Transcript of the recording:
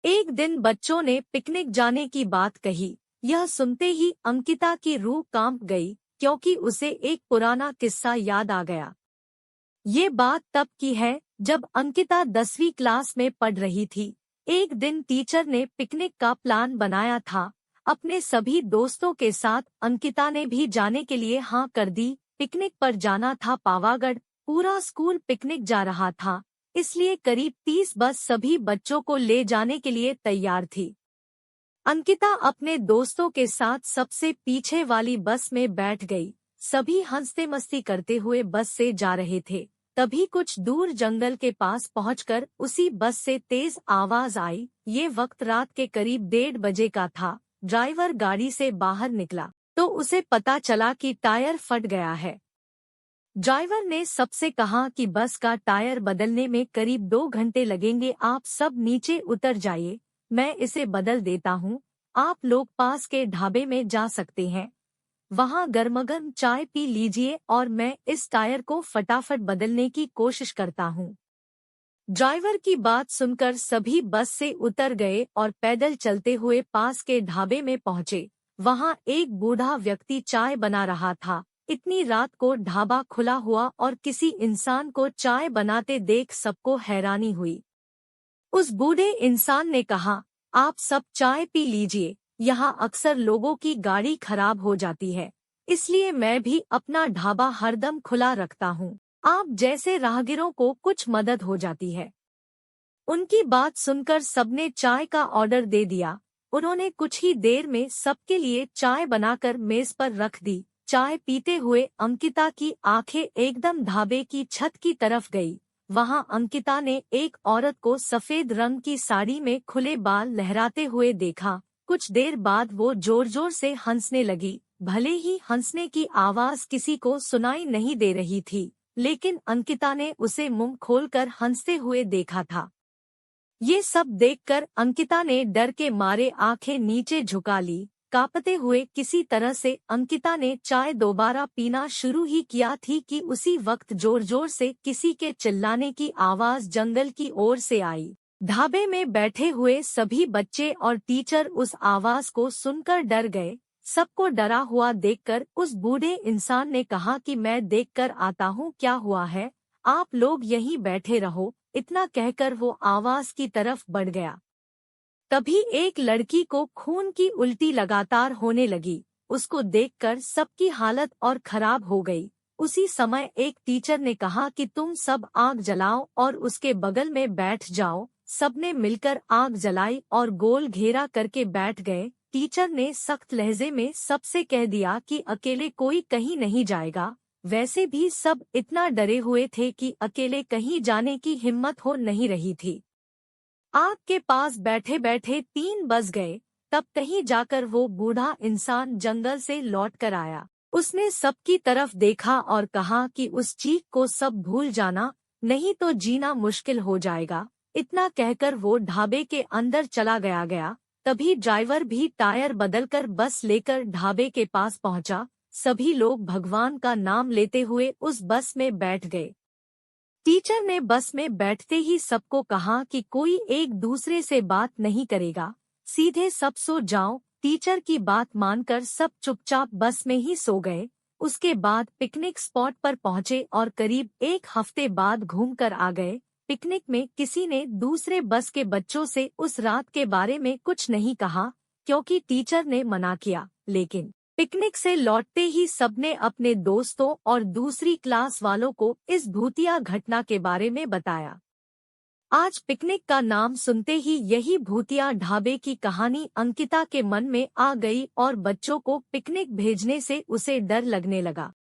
एक दिन बच्चों ने पिकनिक जाने की बात कही। यह सुनते ही अंकिता की रूह कांप गई, क्योंकि उसे एक पुराना किस्सा याद आ गया। ये बात तब की है जब अंकिता 10वीं क्लास में पढ़ रही थी। एक दिन टीचर ने पिकनिक का प्लान बनाया था। अपने सभी दोस्तों के साथ अंकिता ने भी जाने के लिए हाँ कर दी। पिकनिक पर जाना था पावागढ़। पूरा स्कूल पिकनिक जा रहा था, इसलिए करीब 30 बस सभी बच्चों को ले जाने के लिए तैयार थी। अंकिता अपने दोस्तों के साथ सबसे पीछे वाली बस में बैठ गई। सभी हंसते मस्ती करते हुए बस से जा रहे थे। तभी कुछ दूर जंगल के पास पहुंचकर उसी बस से तेज आवाज आई। ये वक्त रात के करीब 1:30 का था। ड्राइवर गाड़ी से बाहर निकला तो उसे पता चला कि टायर फट गया है। ड्राइवर ने सबसे कहा कि बस का टायर बदलने में करीब 2 घंटे लगेंगे, आप सब नीचे उतर जाइए, मैं इसे बदल देता हूँ। आप लोग पास के ढाबे में जा सकते हैं, वहाँ गर्मगर्म चाय पी लीजिए और मैं इस टायर को फटाफट बदलने की कोशिश करता हूँ। ड्राइवर की बात सुनकर सभी बस से उतर गए और पैदल चलते हुए पास के ढाबे में पहुँचे। वहाँ एक बूढ़ा व्यक्ति चाय बना रहा था। इतनी रात को ढाबा खुला हुआ और किसी इंसान को चाय बनाते देख सबको हैरानी हुई। उस बूढ़े इंसान ने कहा, आप सब चाय पी लीजिए, यहाँ अक्सर लोगों की गाड़ी खराब हो जाती है, इसलिए मैं भी अपना ढाबा हरदम खुला रखता हूँ। आप जैसे राहगीरों को कुछ मदद हो जाती है। उनकी बात सुनकर सबने चाय का ऑर्डर दे दिया। उन्होंने कुछ ही देर में सबके लिए चाय बनाकर मेज पर रख दी। चाय पीते हुए अंकिता की आंखें एकदम ढाबे की छत की तरफ गई। वहां अंकिता ने एक औरत को सफेद रंग की साड़ी में खुले बाल लहराते हुए देखा। कुछ देर बाद वो जोर जोर से हंसने लगी। भले ही हंसने की आवाज किसी को सुनाई नहीं दे रही थी, लेकिन अंकिता ने उसे मुंह खोलकर हंसते हुए देखा था। ये सब देखकर अंकिता ने डर के मारे आंखें नीचे झुका ली। कांपते हुए किसी तरह से अंकिता ने चाय दोबारा पीना शुरू ही किया थी कि उसी वक्त जोर जोर से किसी के चिल्लाने की आवाज जंगल की ओर से आई। ढाबे में बैठे हुए सभी बच्चे और टीचर उस आवाज को सुनकर डर गए। सबको डरा हुआ देखकर उस बूढ़े इंसान ने कहा कि मैं देखकर आता हूँ क्या हुआ है, आप लोग यहीं बैठे रहो। इतना कहकर वो आवाज की तरफ बढ़ गया। तभी एक लड़की को खून की उल्टी लगातार होने लगी। उसको देखकर सबकी हालत और खराब हो गई। उसी समय एक टीचर ने कहा कि तुम सब आग जलाओ और उसके बगल में बैठ जाओ। सबने मिलकर आग जलाई और गोल घेरा करके बैठ गए। टीचर ने सख्त लहजे में सबसे कह दिया कि अकेले कोई कहीं नहीं जाएगा। वैसे भी सब इतना डरे हुए थे कि अकेले कहीं जाने की हिम्मत हो नहीं रही थी। आग के पास बैठे बैठे 3 बज गए। तब कहीं जाकर वो बूढ़ा इंसान जंगल से लौट कर आया। उसने सबकी तरफ देखा और कहा कि उस चीख को सब भूल जाना, नहीं तो जीना मुश्किल हो जाएगा। इतना कहकर वो ढाबे के अंदर चला गया। तभी ड्राइवर भी टायर बदलकर बस लेकर ढाबे के पास पहुंचा। सभी लोग भगवान का नाम लेते हुए उस बस में बैठ गए। टीचर ने बस में बैठते ही सबको कहा कि कोई एक दूसरे से बात नहीं करेगा, सीधे सब सो जाओ। टीचर की बात मानकर सब चुपचाप बस में ही सो गए। उसके बाद पिकनिक स्पॉट पर पहुंचे और करीब 1 हफ्ते बाद घूमकर आ गए। पिकनिक में किसी ने दूसरे बस के बच्चों से उस रात के बारे में कुछ नहीं कहा, क्योंकि टीचर ने मना किया। लेकिन पिकनिक से लौटते ही सबने अपने दोस्तों और दूसरी क्लास वालों को इस भूतिया घटना के बारे में बताया। आज पिकनिक का नाम सुनते ही यही भूतिया ढाबे की कहानी अंकिता के मन में आ गई और बच्चों को पिकनिक भेजने से उसे डर लगने लगा।